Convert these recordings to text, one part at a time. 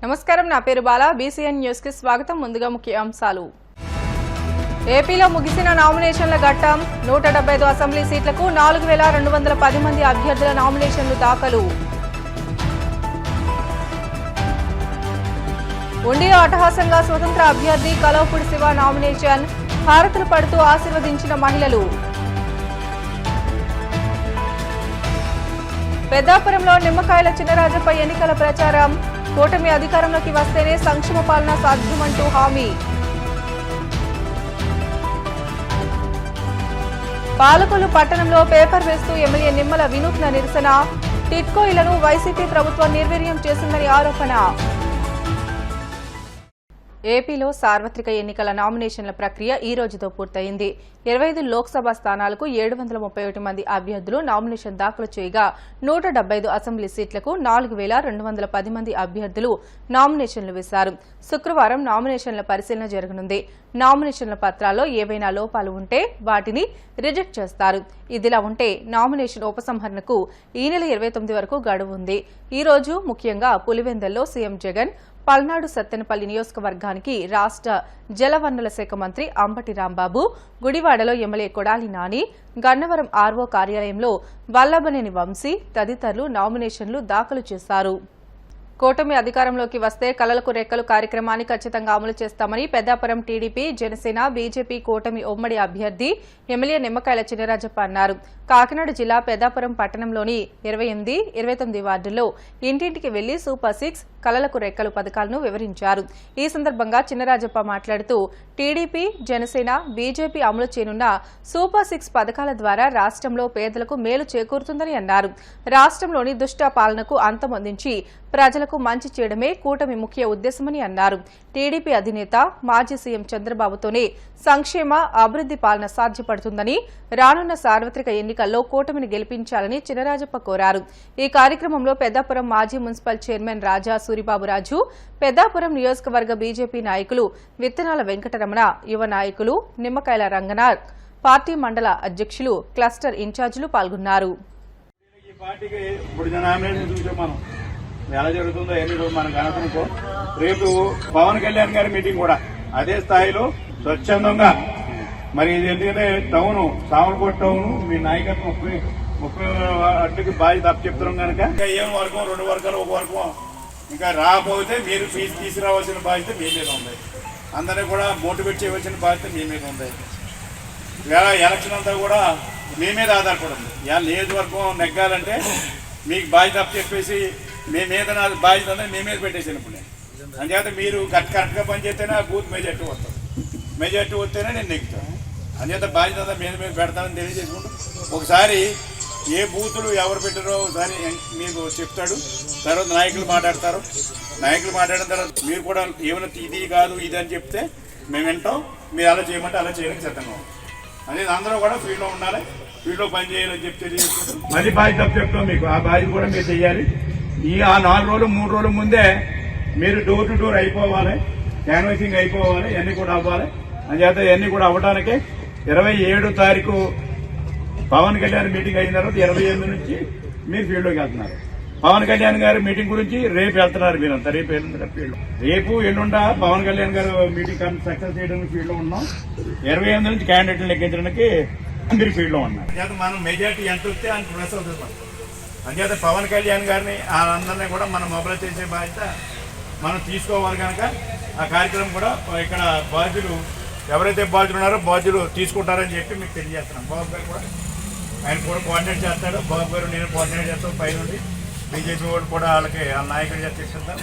నమస్కారం, నా పేరు బాలా. బీసీఎన్ న్యూస్ కి స్వాగతం. ముందుగా ముఖ్య అంశాలు. ఏపీలో ముగిసిన నామినేషన్ల ఘట్టం. 175 అసెంబ్లీ సీట్లకు 4210 మంది అభ్యర్థుల నామినేషన్లు దాఖలు. ఉండిలో అట్టహాసంగా స్వతంత్ర అభ్యర్థి కలవపూడి శివ నామినేషన్. హారతులు పడుతూ ఆశీర్వదించిన మహిళలు. పెద్దాపురంలో నిమ్మకాయల చినరాజప్ప ఎన్నికల ప్రచారం. కూటమి అధికారంలోకి వస్తేనే సంక్షేమ పాలన సాధ్యమంటూ హామీ. పాలకొల్లు పట్టణంలో పేపర్ వేస్తూ ఎమ్మెల్యే నిమ్మల వినూత్న నిరసన. టిట్కో ఇళ్లను వైసీపీ ప్రభుత్వం నిర్వీర్యం చేసిందని ఆరోపణ. ఏపీలో సార్వత్రిక ఎన్నికల నామినేషన్ల ప్రక్రియ ఈ రోజుతో పూర్తయింది. 25 లోక్సభ స్థానాలకు 731 మంది అభ్యర్థులు నామినేషన్ దాఖలు చేయగా 175 అసెంబ్లీ సీట్లకు 4210 మంది అభ్యర్థులు నామినేషన్లు వేశారు. శుక్రవారం నామినేషన్ల పరిశీలన జరగనుంది. నామినేషన్ల పత్రాల్లో ఏవైనా లోపాలు ఉంటే వాటిని రిజెక్ట్ చేస్తారు. ఇదిలా ఉంటే నామినేషన్ ఉపసంహరణకు ఈ నెల 29 వరకు గడువు ఉంది. ఈ రోజు ముఖ్యంగా పులివెందుల్లో సీఎం జగన్, పల్నాడు సత్తెనపల్లి నియోజకవర్గానికి రాష్ట్ర జలవనరుల శాఖ మంత్రి అంబటి రాంబాబు, గుడివాడలో ఎమ్మెల్యే కొడాలి నాని, గన్నవరం ఆర్వో కార్యాలయంలో వల్లభనేని వంశీ తదితరులు నామినేషన్లు దాఖలు చేశారు. కూటమి అధికారంలోకి వస్తే కలలకు రెక్కలు కార్యక్రమాన్ని ఖచ్చితంగా అమలు చేస్తామని పెద్దాపురం టీడీపీ, జనసేన, బీజేపీ కూటమి ఉమ్మడి అభ్యర్థి ఎమ్మెల్యే నిమ్మకాయల చినరాజప్ప అన్నారు. కాకినాడ జిల్లా పెద్దాపురం పట్టణంలోని 28, 29 వార్డుల్లో ఇంటింటికి వెళ్లి సూపర్ 6 కలలకు రెక్కలు పథకాలను వివరించారు. ఈ సందర్భంగా చినరాజప్ప మాట్లాడుతూ టీడీపీ, జనసేన, బీజేపీ అమలు చేయనున్న సూపర్ 6 పథకాల ద్వారా రాష్ట్రంలో పేదలకు మేలు చేకూరుతుందని అన్నారు. రాష్ట్రంలోని దుష్ట పాలనకు అంతమొందించి ప్రజలకు మంచి చేయడమే కూటమి ముఖ్య ఉద్దేశమని అన్నారు. టీడీపీ అధినేత మాజీ సీఎం చంద్రబాబుతోనే సంక్షేమ, అభివృద్ది పాలన సాధ్యపడుతుందని, రానున్న సార్వత్రిక ఎన్నికల్లో కూటమిని గెలిపించాలని చినరాజప్ప కోరారు. ఈ కార్యక్రమంలో పెద్దాపురం మాజీ మున్సిపల్ చైర్మన్ రాజా సూరిబాబురాజు, పెద్దాపురం నియోజకవర్గ బీజేపీ నాయకులు విత్తనాల వెంకటరమణ, యువ నాయకులు నిమ్మకాయల రంగనాథ్, పార్టీ మండల అధ్యక్షులు, క్లస్టర్ ఇన్ఛార్జీలు పాల్గొన్నారు. ఎలా జరుగుతుందో ఎన్ని రోజు మనకు అనుకో. రేపు పవన్ కళ్యాణ్ గారి మీటింగ్ కూడా అదే స్థాయిలో స్వచ్ఛందంగా, మరి ఇది ఎందుకంటే టౌన్ సామర్లకోట టౌన్ మీ నాయకత్వం 30 అట్లకి బాధ్యత అప్పు చెప్తున్నాం కనుక ఇంకా ఏం వర్గం 2 వర్గాలు 1 వర్గం ఇంకా రాకపోతే మీరు ఫీజు తీసుకురావాల్సిన బాధ్యత మీ మీద ఉంది. అందరినీ కూడా మోటివేట్ చేయవలసిన బాధ్యత మీ మీద ఉంది. ఎలక్షన్ అంతా కూడా మీ మీద ఆధారపడింది. నియోజకవర్గం నెగ్గాలంటే మీకు బాధ్యత అప్పు చెప్పేసి మీ మీద నా బాధ్యత మీ మీద పెట్టేసాను. ఇప్పుడు నేను అంచేత మీరు కరెక్ట్గా పనిచేస్తేనే ఆ బూత్ మెజార్టీ వస్తుంది. మెజార్టీ వస్తేనే నేను నెగ్గుతాను. అంచేత బాధ్యత మీద పెడతానని తెలియజేసుకుంటూ ఒకసారి ఏ బూతులు ఎవరు పెట్టారో ఒకసారి మీకు చెప్తాడు. తర్వాత నాయకులు మాట్లాడతారు. నాయకులు మాట్లాడిన తర్వాత మీరు కూడా ఏమైనా ఇది కాదు ఇది అని చెప్తే మేము వింటాం. మీరు అలా చేయమంటే అలా చేయడానికి సిద్ధంగా ఉంటాం. అనేది అందరూ కూడా ఫీల్డ్లో ఉండాలి, ఫీల్డ్లో పని చేయాలని చెప్తే మళ్ళీ బాధ్యత చెప్తాం మీకు. ఆ బాధ్యత కూడా మీరు చెయ్యాలి. ఆ 4 రోజులు 3 రోజుల ముందే మీరు డోర్ టు డోర్ అయిపోవాలి, క్యాన్వాసింగ్ అయిపోవాలి, ఇవన్నీ కూడా అవ్వాలి. అంచేత ఇవన్నీ కూడా అవ్వడానికి 27 తారీఖు పవన్ కళ్యాణ్ మీటింగ్ అయిన తర్వాత 28 నుంచి మీరు ఫీల్డ్లోకి వెళ్తున్నారు. పవన్ కళ్యాణ్ గారి మీటింగ్ గురించి రేపు వెళ్తున్నారు మీరంతా. రేపు ఫీల్డ్ రేపు ఎల్లుండ పవన్ కళ్యాణ్ గారు మీటింగ్ సక్సెస్ చేయడానికి ఫీల్డ్లో ఉన్నాం. 28 నుంచి క్యాండిడేట్లు లెక్కించడానికి మీరు ఫీల్డ్లో ఉన్నారు. మనం మెజార్టీ ఎంత వస్తే అంత ప్రెస్ అవుతుంది. అంచేత పవన్ కళ్యాణ్ గారిని అందరినీ కూడా మనం మొబైలైజ్ చేసే బాధ్యత మనం తీసుకోవాలి. కనుక ఆ కార్యక్రమం కూడా ఇక్కడ బాధ్యులు ఎవరైతే బాధ్యులు ఉన్నారో బాధ్యులు తీసుకుంటారని చెప్పి మీకు తెలియజేస్తున్నాం. బాబు గారు కూడా ఆయన కూడా కోఆర్డినేట్ చేస్తాడు. బాబు గారు నేను కోఆర్డినేట్ చేస్తాం. పై నుండి బీజేపీ వాళ్ళు కూడా వాళ్ళకి వాళ్ళ నాయకులు చేస్తే ఇస్తుంటారు.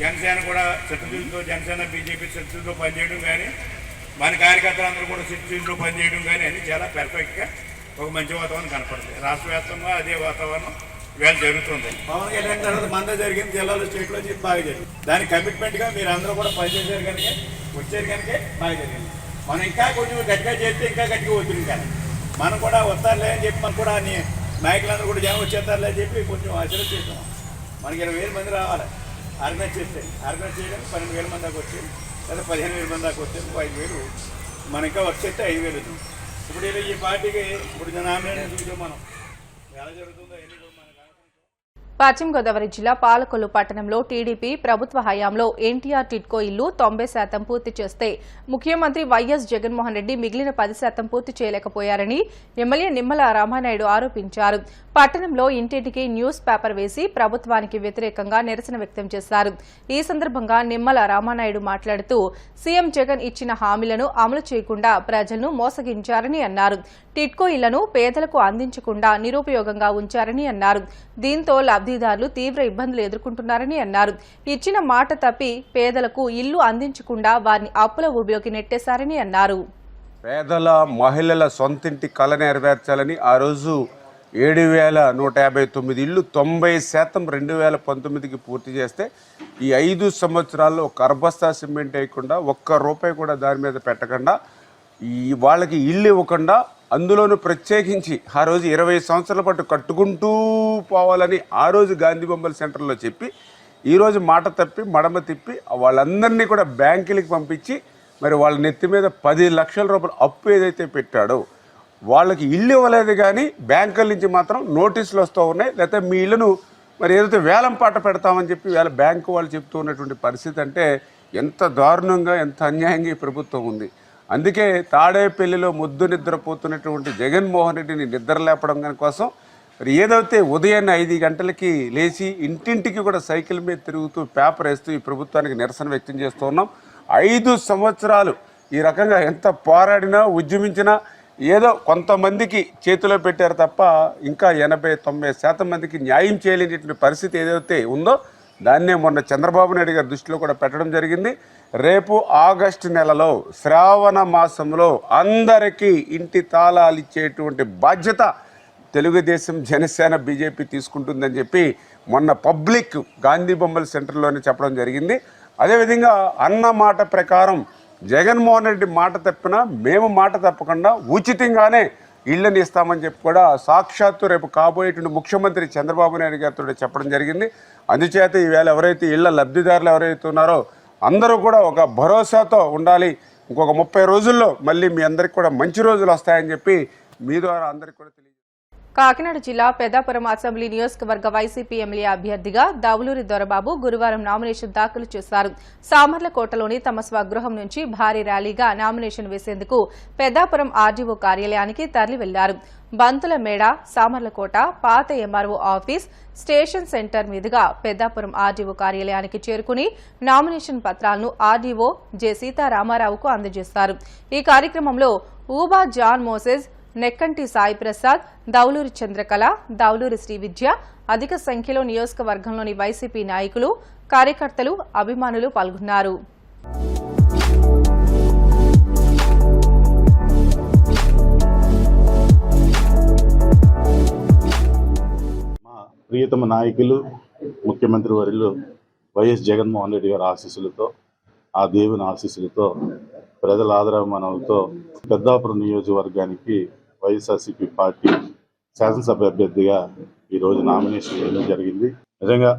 జనసేన కూడా చిత్తశుద్ధితో జనసేన బీజేపీ చిత్తశుద్ధితో పనిచేయడం కానీ, మన కార్యకర్తలందరూ కూడా చిత్తశుద్ధితో పనిచేయడం కానీ అన్ని చాలా పెర్ఫెక్ట్గా ఒక మంచి వాతావరణం కనపడుతుంది. రాష్ట్ర వ్యాప్తంగా అదే వాతావరణం వేళ జరుగుతుంది. పవన్ కళ్యాణ్ తర్వాత మంద జరిగింది జిల్లాలో, స్టేట్లో చెప్పి బాగా జరిగింది. దానికి కమిట్మెంట్గా మీరు అందరూ కూడా పనిచేసారు కనుక వచ్చారు కనుక బాగా జరిగింది. మనం ఇంకా కొంచెం గట్టిగా చేస్తే ఇంకా గట్టిగా వద్దు. కానీ మనం కూడా వస్తారులే అని చెప్పి మనం కూడా నాయకులందరూ కూడా జనం వచ్చేస్తారులే అని చెప్పి కొంచెం ఆశీర్వాదం చేస్తాం. మనకి 20,000 మంది రావాలి ఆర్గనైజ్ చేస్తే. ఆర్గనైజ్ చేయడానికి 12,000 మంది దాకా వచ్చేది, లేదా 15,000 మంది దాకా వచ్చేది. 5,000 మన ఇంకా వర్క్ చేస్తే 5,000. ఇప్పుడు ఈ పార్టీకి ఇప్పుడు నామినేషన్ చూసాం మనం ఎలా జరుగుతుందో. పశ్చిమ గోదావరి జిల్లా పాలకొల్లు పట్టణంలో టీడీపీ ప్రభుత్వ హయాంలో ఎన్టీఆర్ టిడ్కో ఇల్లు 90% పూర్తి చేస్తే ముఖ్యమంత్రి వైఎస్ జగన్మోహన్ రెడ్డి మిగిలిన 10% పూర్తి చేయలేకపోయారని ఎమ్మెల్యే నిమ్మల రామానాయుడు ఆరోపించారు. పట్టణంలో ఇంటింటికి న్యూస్ పేపర్ వేసి ప్రభుత్వానికి వ్యతిరేకంగా నిరసన వ్యక్తం చేశారు. ఈ సందర్భంగా నిమ్మల రామానాయుడు మాట్లాడుతూ సీఎం జగన్ ఇచ్చిన హామీలను అమలు చేయకుండా ప్రజలను మోసగించారని అన్నారు. టిడ్కో ఇళ్లను పేదలకు అందించకుండా నిరుపయోగంగా ఉంచారని అన్నారు. దీంతో లబ్ధిదారులు తీవ్ర ఇబ్బందులు ఎదుర్కొంటున్నారని అన్నారు. ఇచ్చిన మాట తప్పి పేదలకు ఇల్లు అందించకుండా వారిని అప్పుల ఊబిలోకి నెట్టేశారని అన్నారు. పేదల మహిళల సొంతింటి కళ నెరవేర్చాలని ఆ రోజు 7,159 ఇళ్లు 90% 2019కి పూర్తి చేస్తే ఈ 5 సంవత్సరాల్లో ఒక అర్బస్తా సిమెంట్ వేయకుండా ఒక్క రూపాయి కూడా దాని మీద పెట్టకుండా వాళ్ళకి ఇల్లు ఇవ్వకుండా అందులోనూ ప్రత్యేకించి ఆ రోజు 20 సంవత్సరాల పాటు కట్టుకుంటూ పోవాలని ఆ రోజు గాంధీ బొమ్మల సెంటర్లో చెప్పి ఈరోజు మాట తప్పి మడమ తిప్పి వాళ్ళందరినీ కూడా బ్యాంకులకి పంపించి మరి వాళ్ళ నెత్తి మీద 10 లక్షల రూపాయలు అప్పు ఏదైతే పెట్టాడో వాళ్ళకి ఇల్లు ఇవ్వలేదు. కానీ బ్యాంకుల నుంచి మాత్రం నోటీసులు వస్తూ ఉన్నాయి. లేకపోతే మీ ఇల్లును మరి ఏదైతే వేలం పాట పెడతామని చెప్పి వేళ బ్యాంకు వాళ్ళు చెప్తూ ఉన్నటువంటి పరిస్థితి అంటే ఎంత దారుణంగా ఎంత అన్యాయంగా ఈ ప్రభుత్వం ఉంది. అందుకే తాడేపల్లిలో ముద్దు నిద్రపోతున్నటువంటి జగన్మోహన్ రెడ్డిని నిద్ర లేపడం కోసం మరి ఏదైతే ఉదయాన్నే 5 గంటలకి లేచి ఇంటింటికి కూడా సైకిల్ మీద తిరుగుతూ పేపర్ వేస్తూ ఈ ప్రభుత్వానికి నిరసన వ్యక్తం చేస్తూ ఉన్నాం. 5 సంవత్సరాలు ఈ రకంగా ఎంత పోరాడినా ఉద్యమించినా ఏదో కొంతమందికి చేతిలో పెట్టారు తప్ప ఇంకా 80-90% మందికి న్యాయం చేయలేనటువంటి పరిస్థితి ఏదైతే ఉందో దాన్నే మొన్న చంద్రబాబు నాయుడు గారి దృష్టిలో కూడా పెట్టడం జరిగింది. రేపు ఆగస్టు నెలలో శ్రావణ మాసంలో అందరికీ ఇంటి తాళాలు ఇచ్చేటువంటి బాధ్యత తెలుగుదేశం, జనసేన, బీజేపీ తీసుకుంటుందని చెప్పి మొన్న పబ్లిక్ గాంధీ బొమ్మల సెంటర్లోనే చెప్పడం జరిగింది. అదేవిధంగా అన్న మాట ప్రకారం జగన్మోహన్ రెడ్డి మాట తప్పినా మేము మాట తప్పకుండా ఉచితంగానే ఇళ్ళని ఇస్తామని చెప్పి కూడా సాక్షాత్తు రేపు కాబోయేటువంటి ముఖ్యమంత్రి చంద్రబాబు నాయుడు గారితో చెప్పడం జరిగింది. అందుచేత ఈవేళ ఎవరైతే ఇళ్ల లబ్ధిదారులు ఎవరైతే ఉన్నారో అందరూ కూడా ఒక భరోసాతో ఉండాలి. ఇంకొక 30 రోజుల్లో మళ్ళీ మీ అందరికి కూడా మంచి రోజులు వస్తాయని చెప్పి మీ ద్వారా అందరికి కూడా కాకినాడ జిల్లా పెద్దాపురం అసెంబ్లీ నియోజకవర్గ వైసీపీ ఎమ్మెల్యే అభ్యర్థిగా దావులూరి దొరబాబు గురువారం నామినేషన్ దాఖలు చేశారు. సామర్లకోటలోని తమ స్వగృహం నుంచి భారీ ర్యాలీగా నామినేషన్ వేసేందుకు పెద్దాపురం ఆర్డీఓ కార్యాలయానికి తరలి వెళ్లారు. బంతుల మేడ, సామర్లకోట, పాత ఎంఆర్ఓ ఆఫీస్, స్టేషన్ సెంటర్ మీదుగా పెద్దాపురం ఆర్డీఓ కార్యాలయానికి చేరుకుని నామినేషన్ పత్రాలను ఆర్డీఓ జె సీతారామారావుకు అందజేశారు. ఈ కార్యక్రమంలో ఊబా జాన్ మోసెస్, నెక్కంటి సాయి ప్రసాద్, దౌలూరి చంద్రకళ, దౌలూరి శ్రీవిద్య, అధిక సంఖ్యలో నియోజకవర్గంలోని వైసీపీ నాయకులు, కార్యకర్తలు, అభిమానులు పాల్గొన్నారు. ప్రియతమ నాయకులు ముఖ్యమంత్రి వర్యులు వైఎస్ జగన్మోహన్ రెడ్డి గారి ఆశీస్సులతో, ఆ దేవుని ఆశీస్సులతో, ప్రజల ఆదరాభిమానాలతో పెద్దాపురం నియోజకవర్గానికి వైఎస్ఆర్సీపీ పార్టీ శాసనసభ అభ్యర్థిగా ఈరోజు నామినేషన్ వేయడం జరిగింది. నిజంగా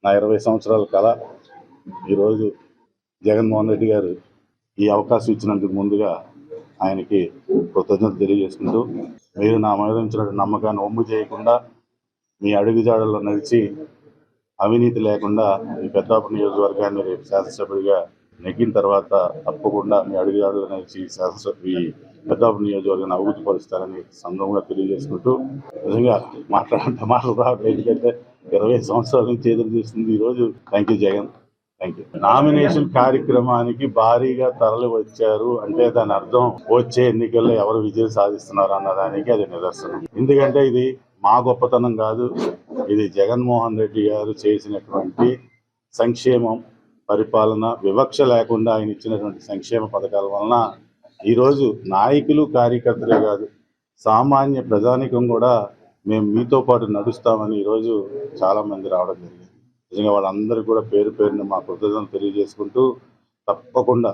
నా 20 సంవత్సరాల కళ ఈరోజు జగన్మోహన్ రెడ్డి గారు ఈ అవకాశం ఇచ్చినందుకు ముందుగా ఆయనకి కృతజ్ఞతలు తెలియజేసుకుంటూ, మీరు నా మీద ఉంచిన నమ్మకాన్ని ఒమ్ము చేయకుండా మీ అడుగుజాడల్లో నడిచి అవినీతి లేకుండా ఈ పెద్దాపురం నియోజకవర్గాన్ని రేపు శాసనసభ్యుడిగా నెగ్గిన తర్వాత తప్పకుండా మీ అడుగుజాడల్లో నడిచి ఈ పెద్దాపురం నియోజకవర్గాన్ని అభివృద్ధి పరుస్తారని సందర్భంగా తెలియజేసుకుంటూ, నిజంగా మాట్లాడంటే మాటలు రావట్లేదు. ఎందుకంటే 20 సంవత్సరాల నుంచి ఎదురు చూస్తుంది ఈరోజు. Thank you Jagan, thank you. Nomination కార్యక్రమానికి భారీగా తరలి వచ్చారు అంటే దాని అర్థం వచ్చే ఎన్నికల్లో ఎవరు విజయం సాధిస్తున్నారు అన్నదానికి అది నిదర్శనం. ఎందుకంటే ఇది మా గొప్పతనం కాదు, ఇది జగన్మోహన్ రెడ్డి గారు చేసినటువంటి సంక్షేమం, పరిపాలన, వివక్ష లేకుండా ఆయన ఇచ్చినటువంటి సంక్షేమ పథకాల వలన ఈరోజు నాయకులు, కార్యకర్తలే కాదు సామాన్య ప్రజానికం కూడా మేము మీతో పాటు నడుస్తామని ఈరోజు చాలామంది రావడం జరిగింది. నిజంగా వాళ్ళందరూ కూడా పేరు పేరున మా కృతజ్ఞతలు తెలియజేసుకుంటూ, తప్పకుండా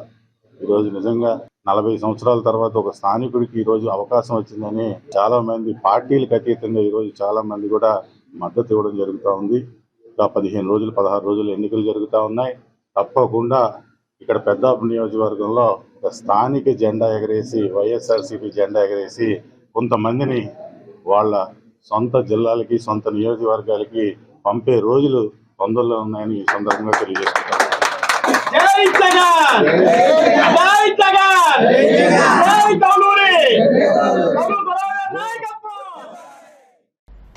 ఈరోజు నిజంగా 40 సంవత్సరాల తర్వాత ఒక స్థానికుడికి ఈరోజు అవకాశం వచ్చిందని చాలామంది పార్టీలకు అతీతంగా ఈరోజు చాలామంది కూడా మద్దతు ఇవ్వడం జరుగుతూ ఉంది. ఇంకా 15 రోజులు 16 రోజులు ఎన్నికలు జరుగుతూ ఉన్నాయి. తప్పకుండా ఇక్కడ పెద్దాపురం నియోజకవర్గంలో ఒక స్థానిక జెండా ఎగరేసి, వైఎస్ఆర్సీపీ జెండా ఎగరేసి కొంతమందిని వాళ్ళ సొంత జిల్లాలకి, సొంత నియోజకవర్గాలకి పంపే రోజులు తొందరలో ఉన్నాయని ఈ సందర్భంగా తెలియజేస్తున్నాను. జై జగన్, జై జగన్, జై కౌలూరి,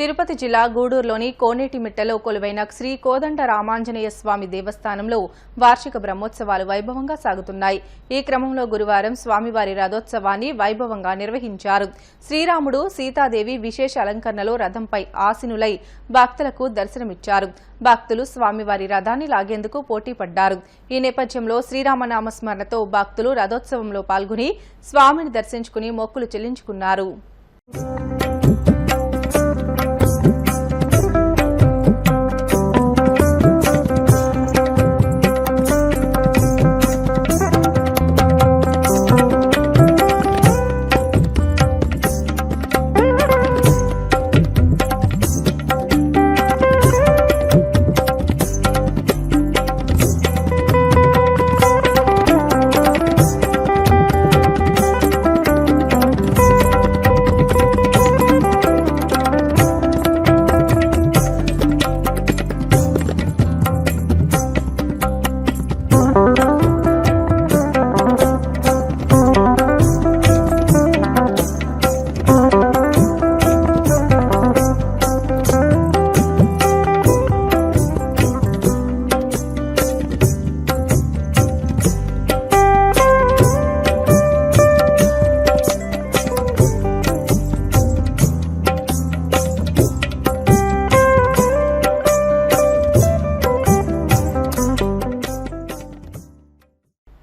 తిరుపతి జిల్లా గూడూరులోని కోనేటిమిట్టలో కొలువైన శ్రీ కోదండ రామాంజనేయ స్వామి దేవస్థానంలో వార్షిక బ్రహ్మోత్సవాలు వైభవంగా సాగుతున్నాయి. ఈ క్రమంలో గురువారం స్వామివారి రథోత్సవాన్ని వైభవంగా నిర్వహించారు. శ్రీరాముడు, సీతాదేవి విశేష అలంకరణలో రథంపై ఆసీనులై భక్తులకు దర్శనమిచ్చారు. భక్తులు స్వామివారి రథాన్ని లాగేందుకు పోటీ పడ్డారు. ఈ నేపథ్యంలో శ్రీరామనామస్మరణతో భక్తులు రథోత్సవంలో పాల్గొని స్వామిని దర్శించుకుని మొక్కులు చెల్లించుకున్నారు.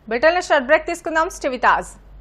బ్రిటన్లో షార్ట్ బ్రేక్ తీసుకుందాం. Stay with us.